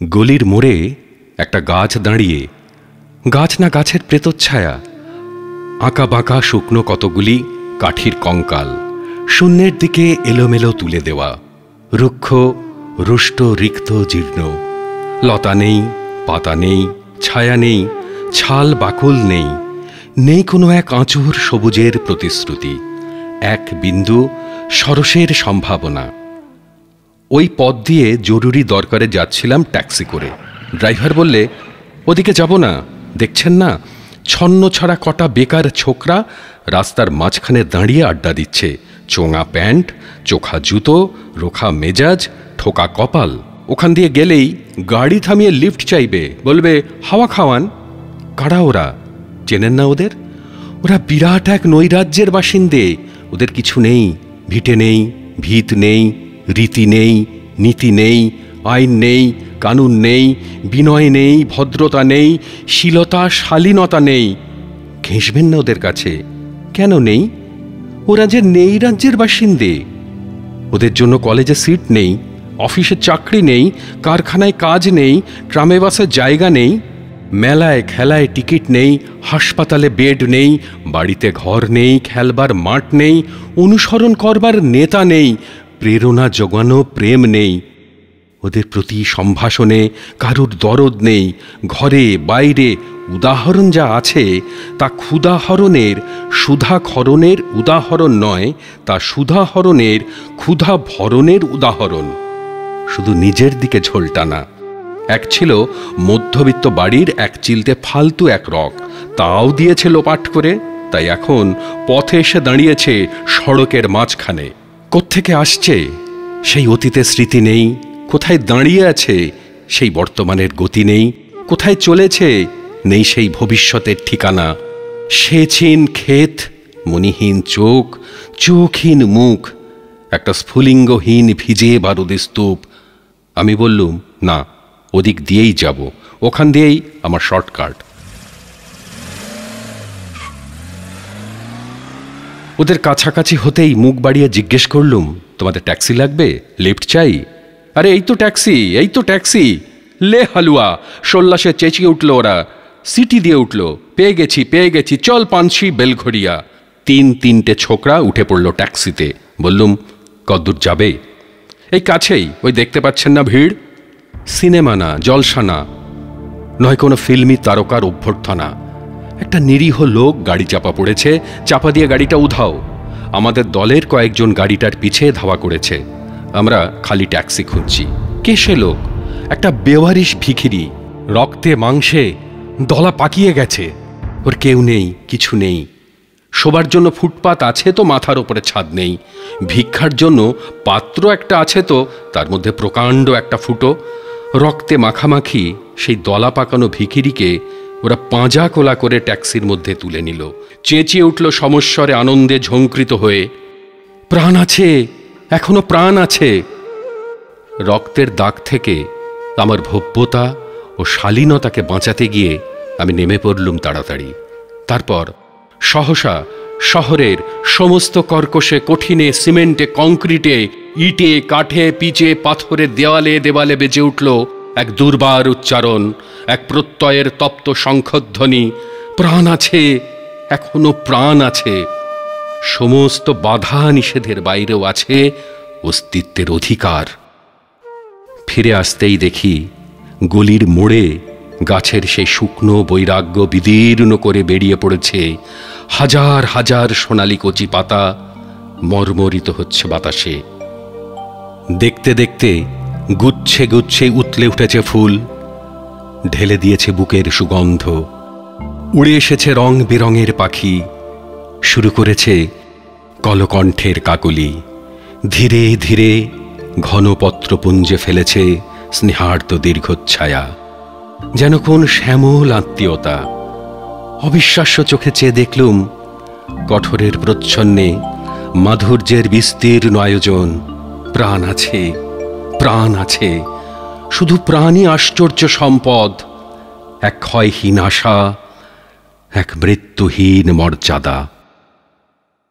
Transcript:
গলির মোড়ে একটা গাছ দাঁড়িয়ে, গাছ না গাছের প্রেতচ্ছায়া, আঁকা বাঁকা শুকনো কতগুলি কাঠির কঙ্কাল শূন্যের দিকে এলোমেলো তুলে দেওয়া, রুক্ষ রুষ্ট রিক্ত জীর্ণ, লতা নেই, পাতা নেই, ছায়া নেই, ছাল বাকল নেই, নেই কোনো এক আঁচড় সবুজের প্রতিশ্রুতি, এক বিন্দু সরসের সম্ভাবনা। ওই পথ দিয়ে জরুরি দরকারে যাচ্ছিলাম ট্যাক্সি করে। ড্রাইভার বললে, ওদিকে যাব না, দেখছেন না ছন্ন ছাড়া কটা বেকার ছোকরা রাস্তার মাঝখানে দাঁড়িয়ে আড্ডা দিচ্ছে, চোঙা প্যান্ট, চোখা জুতো, রোখা মেজাজ, ঠোকা কপাল। ওখান দিয়ে গেলেই গাড়ি থামিয়ে লিফট চাইবে, বলবে হাওয়া খাওয়ান। কারা ওরা? চেনেন না ওদের? ওরা বিরাট এক নৈরাজ্যের বাসিন্দে। ওদের কিছু নেই, ভিটে নেই, ভিত নেই, রীতি নেই, নীতি নেই, আইন নেই, কানুন নেই, বিনয় নেই, ভদ্রতা নেই, শীলতা শালীনতা নেই। ঘেঁষবেন না ওদের কাছে। কেন নেই? ওরা যে নেই রাজ্যের বাসিন্দে। ওদের জন্য কলেজে সিট নেই, অফিসে চাকরি নেই, কারখানায় কাজ নেই, ট্রামে বাসে জায়গা নেই, মেলায় খেলায় টিকিট নেই, হাসপাতালে বেড নেই, বাড়িতে ঘর নেই, খেলবার মাঠ নেই, অনুসরণ করবার নেতা নেই, প্রেরণা জোগানো প্রেম নেই। ওদের প্রতি সম্ভাষণে কারুর দরদ নেই। ঘরে বাইরে উদাহরণ যা আছে তা ক্ষুধাহরণের সুধাক্ষরণের উদাহরণ নয়, তা সুধাহরণের ক্ষুধা ভরণের উদাহরণ। শুধু নিজের দিকে ঝোলটানা। এক ছিল মধ্যবিত্ত বাড়ির এক চিলতে ফালতু এক রক, তাও দিয়েছে লোপাট করে। তাই এখন পথে এসে দাঁড়িয়েছে সড়কের মাঝখানে। কোত্থেকে আসছে সেই অতীতের স্মৃতি নেই, কোথায় দাঁড়িয়ে আছে সেই বর্তমানের গতি নেই, কোথায় চলেছে নেই সেই ভবিষ্যতের ঠিকানা। সেচহীন ক্ষেত, মণিহীন চোখ, চোখহীন মুখ, একটা স্ফুলিঙ্গহীন ভিজে বারুদের স্তূপ। আমি বললুম, না, ওদিক দিয়েই যাব, ওখান দিয়েই আমার শর্টকাট। ওদের কাছাকাছি হতেই মুখ বাড়িয়ে জিজ্ঞেস করলুম, তোমাদের ট্যাক্সি লাগবে? লিফট চাই? আরে এই তো ট্যাক্সি, এই তো ট্যাক্সি। লে হালুয়া, সোল্লাসে চেঁচিয়ে উঠল ওরা, সিটি দিয়ে উঠল, পেয়ে গেছি পেয়ে গেছি, চল পানসি বেলঘড়িয়া। তিনটে ছোকরা উঠে পড়ল ট্যাক্সিতে। বললুম, কদ্দূর যাবে? এই কাছেই, ওই দেখতে পাচ্ছেন না ভিড়। সিনেমা না, জলসা না, নয় কোনো ফিল্মি তারকার অভ্যর্থনা। একটা নিরীহ লোক গাড়ি চাপা পড়েছে, চাপা দিয়ে গাড়িটা উধাও। আমাদের দলের কয়েকজন গাড়িটার পিছে ধাওয়া করেছে। আমরা খালি ট্যাক্সি খুঁজছি। কে সে লোক? একটা বেওয়ারিশ ভিখিরি, রক্তে মাংসে দলা পাকিয়ে গেছে। ওর কেউ নেই, কিছু নেই। শোবার জন্য ফুটপাত আছে তো মাথার ওপরে ছাদ নেই। ভিক্ষার জন্য পাত্র একটা আছে তো তার মধ্যে প্রকাণ্ড একটা ফুটো। রক্তে মাখামাখি সেই দলা পাকানো ভিখিরিকে ওরা পাঁজা কোলা করে ট্যাক্সির মধ্যে তুলে নিল। চেঁচিয়ে উঠল সমস্বরে, আনন্দে ঝঙ্কৃত হয়ে, প্রাণ আছে, এখনো প্রাণ আছে। রক্তের দাগ থেকে আমার ভব্যতা ও শালীনতাকে বাঁচাতে গিয়ে আমি নেমে পড়লুম তাড়াতাড়ি। তারপর সহসা শহরের সমস্ত কর্কশে কঠিনে সিমেন্টে কংক্রিটে ইটে কাঠে পিচে পাথরের দেওয়ালে দেওয়ালে বেজে উঠল এক দুর্বার উচ্চারণ, এক প্রত্যয়ের তপ্ত শঙ্খধ্বনি, প্রাণ আছে, এখনো প্রাণ আছে। সমস্ত বাধা নিষেধের বাইরেও আছে অস্তিত্বের অধিকার। ফিরে আসতেই দেখি গলির মোড়ে গাছের সেই শুকনো বৈরাগ্য বিদীর্ণ করে বেরিয়ে পড়েছে। হাজার হাজার সোনালি কচি পাতা মর্মরিত হচ্ছে বাতাসে। দেখতে দেখতে গুচ্ছে গুচ্ছে উতলে উঠেছে ফুল, ঢেলে দিয়েছে বুকের সুগন্ধ। উড়ে এসেছে রং বেরঙের পাখি, শুরু করেছে কলকণ্ঠের কাকলি। ধীরে ধীরে ঘনপত্রপুঞ্জে ফেলেছে স্নেহার্ত দীর্ঘচ্ছায়া, যেন কোন শ্যামল আত্মীয়তা। অবিশ্বাস্য চোখে চেয়ে দেখলুম কঠোরের প্রচ্ছন্নে মাধুর্যের বিস্তীর্ণ আয়োজন। প্রাণ আছে, প্রাণ আছে, শুধু প্রাণই আশ্চর্য সম্পদ। এক ক্ষয়হীন আশা, এক মৃত্যুহীন মর্যাদা।